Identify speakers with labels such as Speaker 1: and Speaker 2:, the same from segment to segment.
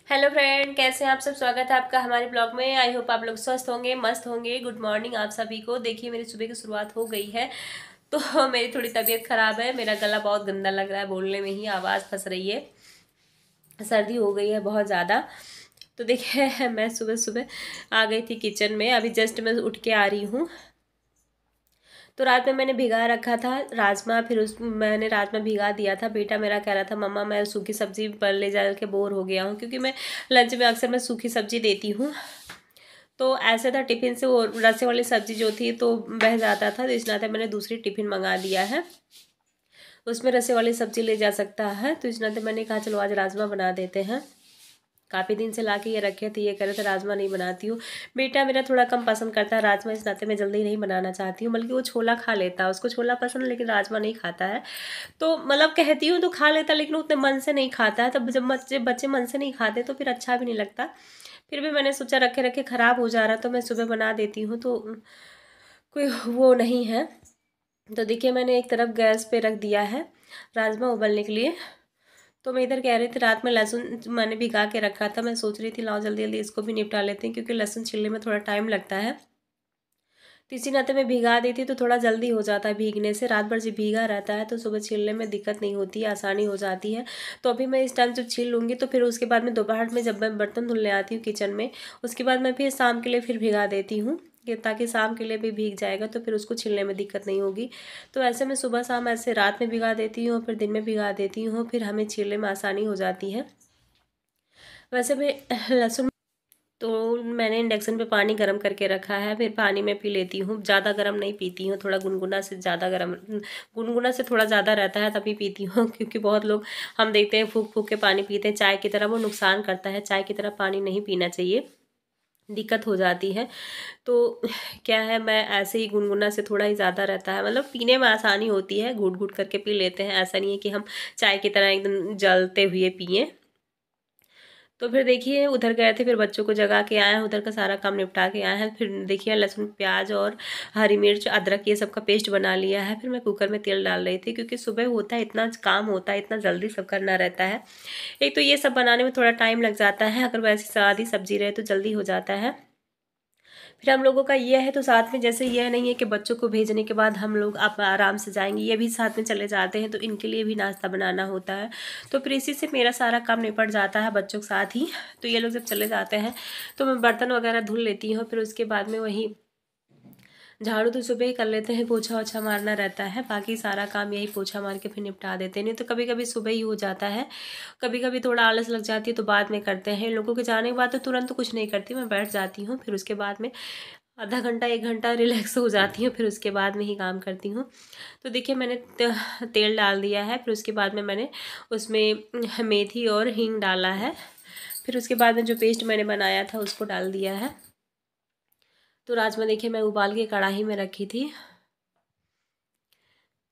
Speaker 1: Hello friend, कैसे हैं आप सब। स्वागत है आपका हमारे ब्लॉग में। आई होप आप लोग स्वस्थ होंगे, मस्त होंगे। गुड मॉर्निंग आप सभी को। देखिए मेरी सुबह की शुरुआत हो गई है। तो मेरी थोड़ी तबीयत खराब है, मेरा गला बहुत गंदा लग रहा है, बोलने में ही आवाज़ फंस रही है। सर्दी हो गई है बहुत ज़्यादा। तो देखिए मैं सुबह सुबह आ गई थी किचन में, अभी जस्ट मैं उठ के आ रही हूँ। तो रात में मैंने भिगा रखा था राजमा, फिर उस मैंने राजमा भिगा दिया था। बेटा मेरा कह रहा था मम्मा मैं सूखी सब्जी पर ले जा के बोर हो गया हूँ, क्योंकि मैं लंच में अक्सर मैं सूखी सब्जी देती हूँ। तो ऐसे था टिफ़िन से वो रसे वाली सब्जी जो थी तो बह जाता था, तो इस नाते मैंने दूसरी टिफ़िन मंगा दिया है, उसमें रसे वाली सब्जी ले जा सकता है। तो इस नाते मैंने कहा चलो आज राजमा बना देते हैं। काफ़ी दिन से ला के ये रखे थे, ये कह रहे थे राजमा नहीं बनाती हूँ। बेटा मेरा थोड़ा कम पसंद करता है राजमा, इस नाते मैं जल्दी नहीं बनाना चाहती हूँ। बल्कि वो छोला खा लेता है, उसको छोला पसंद है लेकिन राजमा नहीं खाता है। तो मतलब कहती हूँ तो खा लेता, लेकिन उतने मन से नहीं खाता है। तब जब बच्चे बच्चे मन से नहीं खाते तो फिर अच्छा भी नहीं लगता। फिर भी मैंने सोचा रखे रखे ख़राब हो जा रहा तो मैं सुबह बना देती हूँ, तो कोई वो नहीं है। तो देखिए मैंने एक तरफ गैस पे रख दिया है राजमा उबलने के लिए। तो मैं इधर कह रही थी रात में लहसुन मैंने भिगा के रखा था, मैं सोच रही थी लाओ जल्दी जल्दी इसको भी निपटा लेते हैं, क्योंकि लहसुन छिलने में थोड़ा टाइम लगता है। तो इसी नाते मैं भिगा देती तो थोड़ा जल्दी हो जाता है भीगने से। रात भर जब भीगा रहता है तो सुबह छीलने में दिक्कत नहीं होती है, आसानी हो जाती है। तो अभी मैं इस टाइम जब छील लूँगी तो फिर उसके बाद में दोपहर में जब मैं बर्तन धुलने आती हूँ किचन में, उसके बाद मैं फिर शाम के लिए फिर भिगा देती हूँ, कि ताकि शाम के लिए भी भीग जाएगा तो फिर उसको छीलने में दिक्कत नहीं होगी। तो ऐसे मैं सुबह शाम ऐसे रात में भिगा देती हूँ, फिर दिन में भिगा देती हूँ, फिर हमें छीलने में आसानी हो जाती है। वैसे मैं लहसुन तो मैंने इंडक्शन पे पानी गर्म करके रखा है, फिर पानी में पी लेती हूँ। ज़्यादा गर्म नहीं पीती हूँ, थोड़ा गुनगुना से ज़्यादा गर्म, गुनगुना से थोड़ा ज़्यादा रहता है तभी पीती हूँ। क्योंकि बहुत लोग हम देखते हैं फूक फूक के पानी पीते हैं चाय की तरह, वो नुकसान करता है। चाय की तरह पानी नहीं पीना चाहिए, दिक्कत हो जाती है। तो क्या है, मैं ऐसे ही गुनगुना से थोड़ा ही ज़्यादा रहता है, मतलब पीने में आसानी होती है, घूट घूट करके पी लेते हैं। ऐसा नहीं है कि हम चाय की तरह एकदम जलते हुए पिए। तो फिर देखिए उधर गए थे, फिर बच्चों को जगा के आए हैं, उधर का सारा काम निपटा के आए हैं। फिर देखिए लहसुन प्याज और हरी मिर्च अदरक ये सब का पेस्ट बना लिया है। फिर मैं कुकर में तेल डाल रही थी, क्योंकि सुबह होता है इतना काम होता है, इतना जल्दी सब करना रहता है। एक तो ये सब बनाने में थोड़ा टाइम लग जाता है, अगर वैसे सादी सब्जी रहे तो जल्दी हो जाता है। फिर हम लोगों का ये है तो साथ में, जैसे यह नहीं है कि बच्चों को भेजने के बाद हम लोग आप आराम से जाएंगे, ये भी साथ में चले जाते हैं, तो इनके लिए भी नाश्ता बनाना होता है। तो फिर इसी से मेरा सारा काम निपट जाता है बच्चों के साथ ही। तो ये लोग जब चले जाते हैं तो मैं बर्तन वगैरह धुल लेती हूँ, फिर उसके बाद में वही झाड़ू तो सुबह ही कर लेते हैं, पोछा ओछा मारना रहता है, बाकी सारा काम यही पोछा मार के फिर निपटा देते हैं। नहीं तो कभी कभी सुबह ही हो जाता है, कभी कभी थोड़ा आलस लग जाती है तो बाद में करते हैं। इन लोगों के जाने के बाद तो तुरंत तो कुछ नहीं करती, मैं बैठ जाती हूँ, फिर उसके बाद में आधा घंटा 1 घंटा रिलैक्स हो जाती हूँ, फिर उसके बाद में ही काम करती हूँ। तो देखिए मैंने तेल डाल दिया है, फिर उसके बाद में मैंने उसमें मेथी और हींग डाला है। फिर उसके बाद में जो पेस्ट मैंने बनाया था उसको डाल दिया है। तो राजमा देखिए मैं उबाल के कढ़ाई में रखी थी।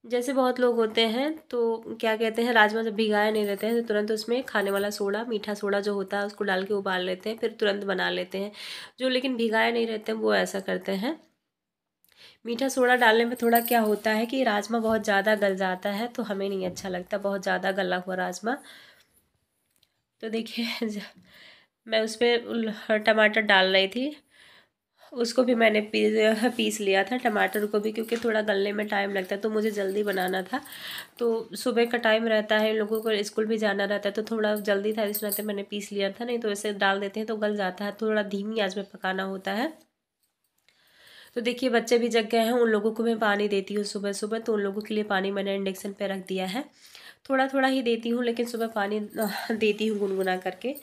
Speaker 1: जैसे बहुत लोग होते हैं तो क्या कहते हैं, राजमा जब भिगाए नहीं रहते हैं तो तुरंत उसमें खाने वाला सोडा, मीठा सोडा जो होता है उसको डाल के उबाल लेते हैं, फिर तुरंत बना लेते हैं। जो लेकिन भिगाए नहीं रहते हैं वो ऐसा करते हैं। मीठा सोडा डालने में थोड़ा क्या होता है कि राजमा बहुत ज़्यादा गल जाता है, तो हमें नहीं अच्छा लगता बहुत ज़्यादा गला हुआ राजमा। तो देखिए मैं उसमें टमाटर डाल रही थी, उसको भी मैंने पीस लिया था टमाटर को भी, क्योंकि थोड़ा गलने में टाइम लगता है तो मुझे जल्दी बनाना था। तो सुबह का टाइम रहता है, लोगों को स्कूल भी जाना रहता है, तो थोड़ा जल्दी था इस वजह से मैंने पीस लिया था। नहीं तो ऐसे डाल देते हैं तो गल जाता है, थोड़ा धीमी आंच में पकाना होता है। तो देखिए बच्चे भी जग गए हैं, उन लोगों को मैं पानी देती हूँ सुबह सुबह, तो उन लोगों के लिए पानी मैंने इंडक्शन पे रख दिया है। थोड़ा थोड़ा ही देती हूँ, लेकिन सुबह पानी देती हूँ गुनगुना करके।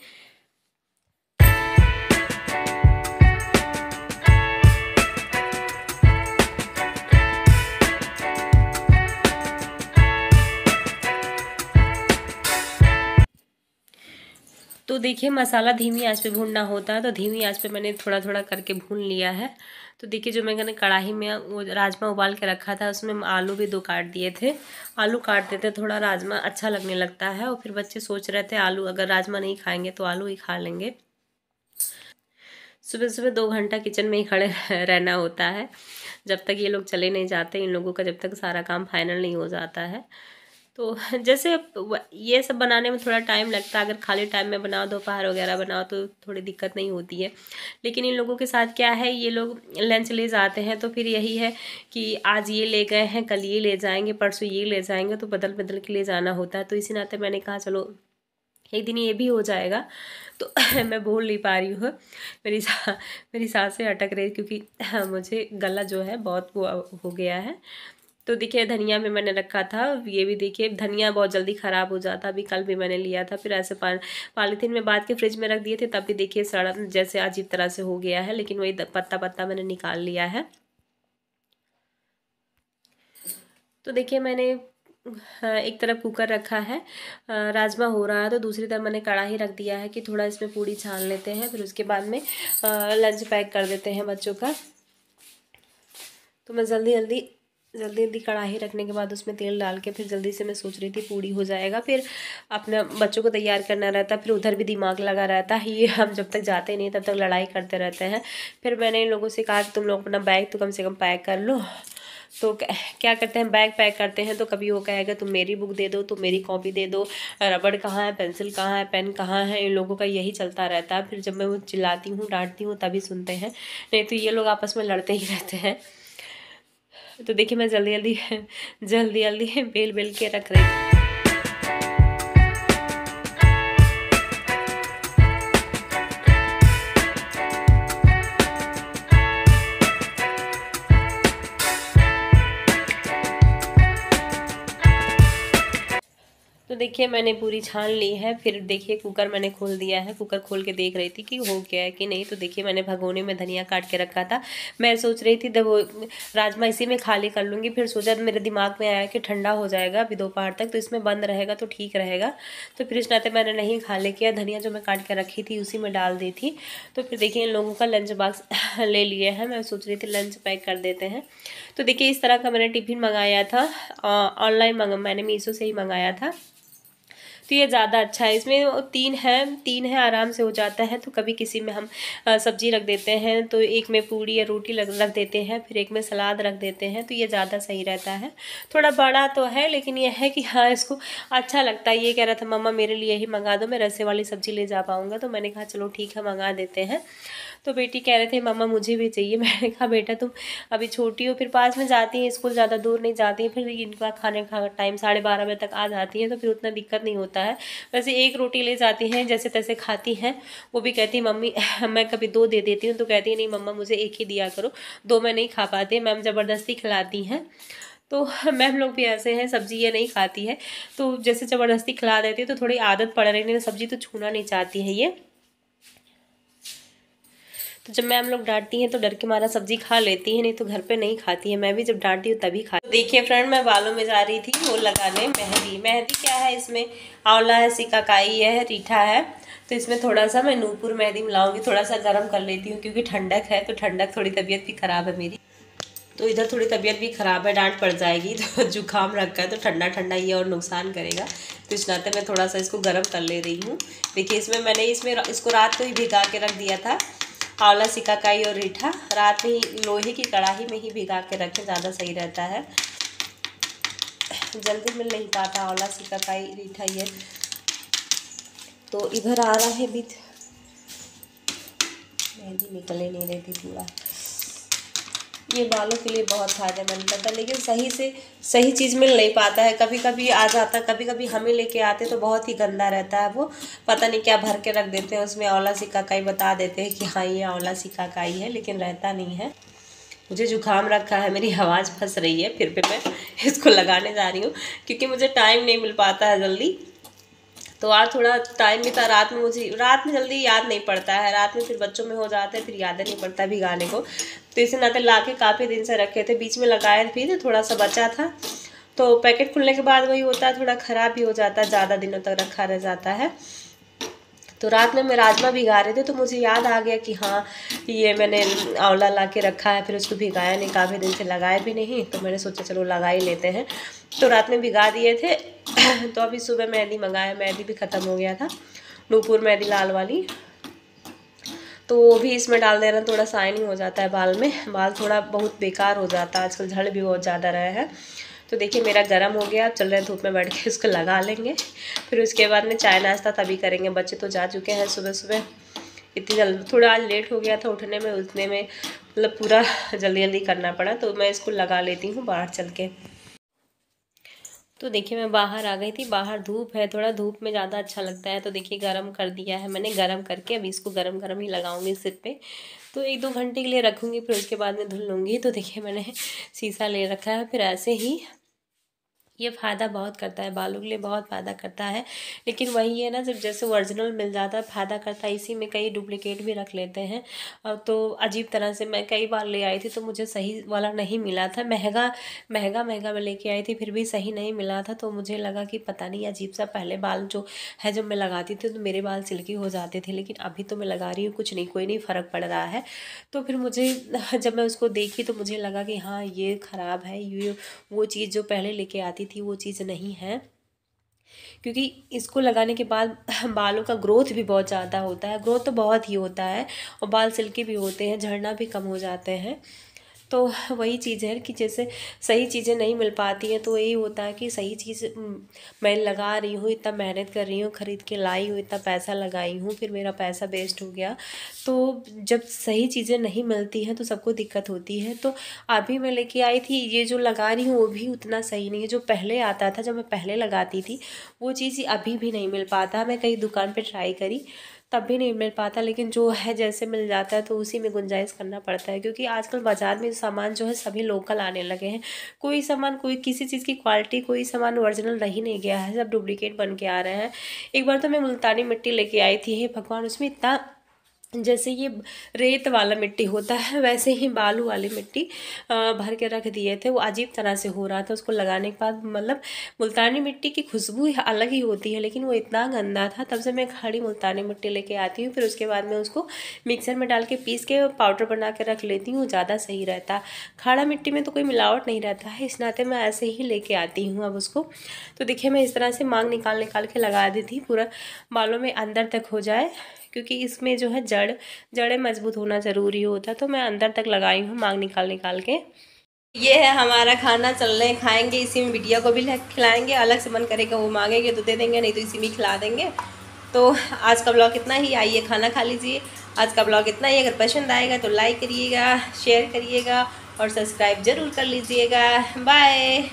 Speaker 1: तो देखिए मसाला धीमी आंच पे भूनना होता है, तो धीमी आंच पे मैंने थोड़ा थोड़ा करके भून लिया है। तो देखिए जो मैंने कढ़ाई में वो राजमा उबाल के रखा था उसमें आलू भी 2 काट दिए थे। आलू काट देते थोड़ा राजमा अच्छा लगने लगता है, और फिर बच्चे सोच रहे थे आलू अगर राजमा नहीं खाएंगे तो आलू ही खा लेंगे। सुबह सुबह 2 घंटा किचन में ही खड़े रहना होता है, जब तक ये लोग चले नहीं जाते, इन लोगों का जब तक सारा काम फाइनल नहीं हो जाता है। तो जैसे ये सब बनाने में थोड़ा टाइम लगता है, अगर खाली टाइम में बनाओ, दोपहर वगैरह बनाओ तो थोड़ी दिक्कत नहीं होती है। लेकिन इन लोगों के साथ क्या है, ये लोग लंच ले जाते हैं तो फिर यही है कि आज ये ले गए हैं, कल ये ले जाएंगे, परसों ये ले जाएंगे, तो बदल बदल के ले जाना होता है। तो इसी नाते मैंने कहा चलो एक दिन ये भी हो जाएगा। तो मैं बोल नहीं पा रही हूँ, मेरी सांसें अटक रही क्योंकि मुझे गला जो है बहुत वो हो गया है। तो देखिए धनिया में मैंने रखा था, ये भी देखिए धनिया बहुत जल्दी ख़राब हो जाता। अभी कल भी मैंने लिया था, फिर ऐसे पॉलीथीन में बांध के फ्रिज में रख दिए थे, तब भी देखिए सड़ा जैसे अजीब तरह से हो गया है, लेकिन वही पत्ता पत्ता मैंने निकाल लिया है। तो देखिए मैंने एक तरफ कुकर रखा है, राजमा हो रहा है, तो दूसरी तरफ मैंने कढ़ाई रख दिया है कि थोड़ा इसमें पूड़ी छान लेते हैं, फिर उसके बाद में लंच पैक कर देते हैं बच्चों का। तो मैं जल्दी जल्दी कढ़ाई रखने के बाद उसमें तेल डाल के फिर जल्दी से मैं सोच रही थी पूड़ी हो जाएगा, फिर अपने बच्चों को तैयार करना रहता, फिर उधर भी दिमाग लगा रहता है। ये हम जब तक जाते नहीं तब तक लड़ाई करते रहते हैं। फिर मैंने इन लोगों से कहा कि तुम लोग अपना बैग तो कम से कम पैक कर लो। तो क्या करते हैं, बैग पैक करते हैं तो कभी वो कहेगा तुम मेरी बुक दे दो, तुम मेरी कॉपी दे दो, रबड़ कहाँ है, पेंसिल कहाँ है, पेन कहाँ है। इन लोगों का यही चलता रहता है। फिर जब मैं वो चिल्लाती हूँ, डांटती हूँ, तभी सुनते हैं, नहीं तो ये लोग आपस में लड़ते ही रहते हैं। तो देखिए मैं जल्दी जल्दी बेल बेल के रख रही थी। तो देखिए मैंने पूरी छान ली है। फिर देखिए कुकर मैंने खोल दिया है, कुकर खोल के देख रही थी कि हो गया है कि नहीं। तो देखिए मैंने भगोने में धनिया काट के रखा था। मैं सोच रही थी वो राजमा इसी में खाली कर लूँगी, फिर सोचा मेरे दिमाग में आया कि ठंडा हो जाएगा अभी दोपहर तक, तो इसमें बंद रहेगा तो ठीक रहेगा। तो फिर इस नाते मैंने नहीं खाली किया, धनिया जो मैं काट के रखी थी उसी में डाल दी थी। तो फिर देखिए इन लोगों का लंच बॉक्स ले लिए हैं। मैं सोच रही थी लंच पैक कर देते हैं। तो देखिए इस तरह का मैंने टिफ़िन मंगाया था, ऑनलाइन मैंने मीशो से ही मंगाया था। तो ये ज़्यादा अच्छा है। इसमें तीन है आराम से हो जाता है। तो कभी किसी में हम सब्जी रख देते हैं, तो एक में पूड़ी या रोटी रख देते हैं, फिर एक में सलाद रख देते हैं, तो ये ज़्यादा सही रहता है। थोड़ा बड़ा तो है लेकिन ये है कि हाँ इसको अच्छा लगता है। ये कह रहा था मम्मा मेरे लिए ही मंगा दो, मैं रसे वाली सब्ज़ी ले जा पाऊँगा। तो मैंने कहा चलो ठीक है मंगा देते हैं। तो बेटी कह रहे थे मम्मा मुझे भी चाहिए। मैंने कहा बेटा तुम अभी छोटी हो, फिर पास में जाती हैं स्कूल, ज़्यादा दूर नहीं जाती हैं, फिर इनका खाने का टाइम 12:30 बजे तक आ जाती हैं, तो फिर उतना दिक्कत नहीं होता है। वैसे एक रोटी ले जाती हैं, जैसे तैसे खाती हैं। वो भी कहती मम्मी मैं कभी 2 दे देती हूँ, तो कहती है नहीं मम्मा मुझे एक ही दिया करो, 2 मैं नहीं खा पाती। मैम ज़बरदस्ती खिलाती हैं। तो मैम लोग भी ऐसे हैं, सब्ज़ी ये नहीं खाती है तो जैसे ज़बरदस्ती खिला देती है, तो थोड़ी आदत पड़ रही है, सब्ज़ी तो छूना नहीं चाहती है ये। तो जब मैम लोग डांटती हैं तो डर के मारा सब्जी खा लेती है, नहीं तो घर पे नहीं खाती है। मैं भी जब डांटती हूँ तभी खा। देखिए फ्रेंड मैं बालों में जा रही थी वो लगाने मेहंदी क्या है, इसमें आंवला है, सिकाकाई है, रीठा है। तो इसमें थोड़ा सा मैं नूपुर मेहंदी मिलाऊंगी, थोड़ा सा गर्म कर लेती हूँ क्योंकि ठंडक है। तो ठंडक, थोड़ी तबीयत भी ख़राब है मेरी, तो इधर थोड़ी तबीयत भी ख़राब है, डांट पड़ जाएगी। तो जुकाम रखा है तो ठंडा ठंडा ये और नुकसान करेगा। तो इस नाते मैं थोड़ा सा इसको गर्म कर ले रही हूँ। देखिए मैंने इसको रात को ही भिगा के रख दिया था। आंवला, सिकाकाई और रीठा रात में ही लोहे की कढ़ाई में ही भिगा के रखें, ज़्यादा सही रहता है। जल्दी मिल नहीं पाता आंवला, सिकाकाई, रीठा ये। तो इधर आ रहा है भी, मेहंदी निकलने नहीं रहती पूरा। ये बालों के लिए बहुत फ़ायदेमंद रहता है, लेकिन सही चीज़ मिल नहीं पाता है। कभी कभी आ जाता, कभी कभी हमें लेके आते तो बहुत ही गंदा रहता है। वो पता नहीं क्या भर के रख देते हैं उसमें, आंवला सिकाकाई बता देते हैं कि हाँ ये आंवला सिकाकाई है, लेकिन रहता नहीं है। मुझे जुकाम रखा है, मेरी आवाज़ फंस रही है, फिर भी मैं इसको लगाने जा रही हूँ क्योंकि मुझे टाइम नहीं मिल पाता है जल्दी। तो आज थोड़ा टाइम भी था, रात में जल्दी याद नहीं पड़ता है। रात में फिर बच्चों में हो जाता है, फिर याद नहीं पड़ता भिगाने को। तो इसे नाते ला के काफ़ी दिन से रखे थे, बीच में लगाए भी थे, थोड़ा सा बचा था। तो पैकेट खुलने के बाद वही होता है, थोड़ा ख़राब भी हो जाता है, ज़्यादा दिनों तक रखा रह जाता है। तो रात में मैं राजमा भिगा रहे थे तो मुझे याद आ गया कि हाँ ये मैंने आंवला ला के रखा है, फिर उसको भिगाया नहीं, काफ़ी दिन से लगाए भी नहीं, तो मैंने सोचा चलो लगा ही लेते हैं। तो रात में भिगा दिए थे। तो अभी सुबह मेहंदी मंगाया, मेहंदी भी ख़त्म हो गया था, नूपुर मेहंदी लाल वाली। तो वो भी इसमें डाल दे रहे हैं, थोड़ा शाइनिंग हो जाता है बाल में, बाल थोड़ा बहुत बेकार हो जाता है आजकल, झड़ भी बहुत ज़्यादा रहे हैं। तो देखिए मेरा गर्म हो गया, चल रहे धूप में बैठ के इसको लगा लेंगे। फिर उसके बाद में चाय नाश्ता तभी करेंगे। बच्चे तो जा चुके हैं सुबह सुबह, इतनी जल्दी, थोड़ा आज लेट हो गया था उठने में मतलब पूरा जल्दी जल्दी करना पड़ा। तो मैं इसको लगा लेती हूँ बाहर चल के। तो देखिए मैं बाहर आ गई थी, बाहर धूप है, थोड़ा धूप में ज़्यादा अच्छा लगता है। तो देखिए गरम कर दिया है मैंने, गरम करके अभी इसको गरम गरम ही लगाऊंगी सिर पे। तो 1-2 घंटे के लिए रखूँगी, फिर उसके बाद में धुल लूँगी। तो देखिए मैंने शीशा ले रखा है। फिर ऐसे ही ये फ़ायदा बहुत करता है, बालों के लिए बहुत फ़ायदा करता है। लेकिन वही है ना, जब जैसे ओरिजिनल मिल जाता है फ़ायदा करता है, इसी में कई डुप्लीकेट भी रख लेते हैं। तो अजीब तरह से मैं कई बार ले आई थी तो मुझे सही वाला नहीं मिला था। महंगा महंगा महंगा मैं लेके आई थी, फिर भी सही नहीं मिला था। तो मुझे लगा कि पता नहीं अजीब सा, पहले बाल जो है जब मैं लगाती थी तो मेरे बाल सिल्की हो जाते थे, लेकिन अभी तो मैं लगा रही हूँ, कुछ नहीं, कोई नहीं फ़र्क पड़ रहा है। तो फिर मुझे जब मैं उसको देखी तो मुझे लगा कि हाँ ये ख़राब है, ये वो चीज़ जो पहले लेके आती थी वो चीज़ नहीं है। क्योंकि इसको लगाने के बाद बालों का ग्रोथ भी बहुत ज़्यादा होता है, ग्रोथ तो बहुत ही होता है, और बाल सिल्की भी होते हैं, झड़ना भी कम हो जाते हैं। तो वही चीज़ है कि जैसे सही चीज़ें नहीं मिल पाती हैं, तो यही होता है कि सही चीज़ मैं लगा रही हूँ, इतना मेहनत कर रही हूँ, ख़रीद के लाई हूँ, इतना पैसा लगाई हूँ, फिर मेरा पैसा वेस्ट हो गया। तो जब सही चीज़ें नहीं मिलती हैं तो सबको दिक्कत होती है। तो अभी मैं लेके आई थी, ये जो लगा रही हूँ वो भी उतना सही नहीं है। जो पहले आता था, जब मैं पहले लगाती थी, वो चीज़ अभी भी नहीं मिल पाता। मैं कई दुकान पर ट्राई करी तब भी नहीं मिल पाता, लेकिन जो है जैसे मिल जाता है तो उसी में गुंजाइश करना पड़ता है। क्योंकि आजकल बाज़ार में सामान जो है सभी लोकल आने लगे हैं। कोई सामान, कोई किसी चीज़ की क्वालिटी, कोई सामान ओरिजिनल रह ही नहीं गया है, सब डुप्लीकेट बन के आ रहे हैं। एक बार तो मैं मुल्तानी मिट्टी लेके आई थी, हे भगवान, उसमें इतना, जैसे ये रेत वाला मिट्टी होता है वैसे ही बालू वाली मिट्टी भर के रख दिए थे। वो अजीब तरह से हो रहा था, उसको लगाने के बाद मतलब मुल्तानी मिट्टी की खुशबू अलग ही होती है, लेकिन वो इतना गंदा था। तब से मैं खड़ी मुल्तानी मिट्टी लेके आती हूँ, फिर उसके बाद में उसको मिक्सर में डाल के पीस के पाउडर बना के रख लेती हूँ, ज़्यादा सही रहता। खाड़ा मिट्टी में तो कोई मिलावट नहीं रहता है, इस नाते मैं ऐसे ही लेके आती हूँ अब उसको। तो देखिए मैं इस तरह से मांग निकाल निकाल के लगा दी थी, पूरा बालों में अंदर तक हो जाए, क्योंकि इसमें जो है जड़ें मजबूत होना ज़रूरी होता है। तो मैं अंदर तक लगाई हूँ मांग निकाल निकाल के। ये है हमारा खाना, चल रहे हैं, खाएंगे इसी में, बिटिया को भी खिलाएंगे। अलग से मन करेगा वो मांगेंगे तो दे देंगे, नहीं तो इसी में खिला देंगे। तो आज का ब्लॉग इतना ही, आइए खाना खा लीजिए। आज का ब्लॉग इतना ही, अगर पसंद आएगा तो लाइक करिएगा, शेयर करिएगा और सब्सक्राइब ज़रूर कर लीजिएगा। बाय।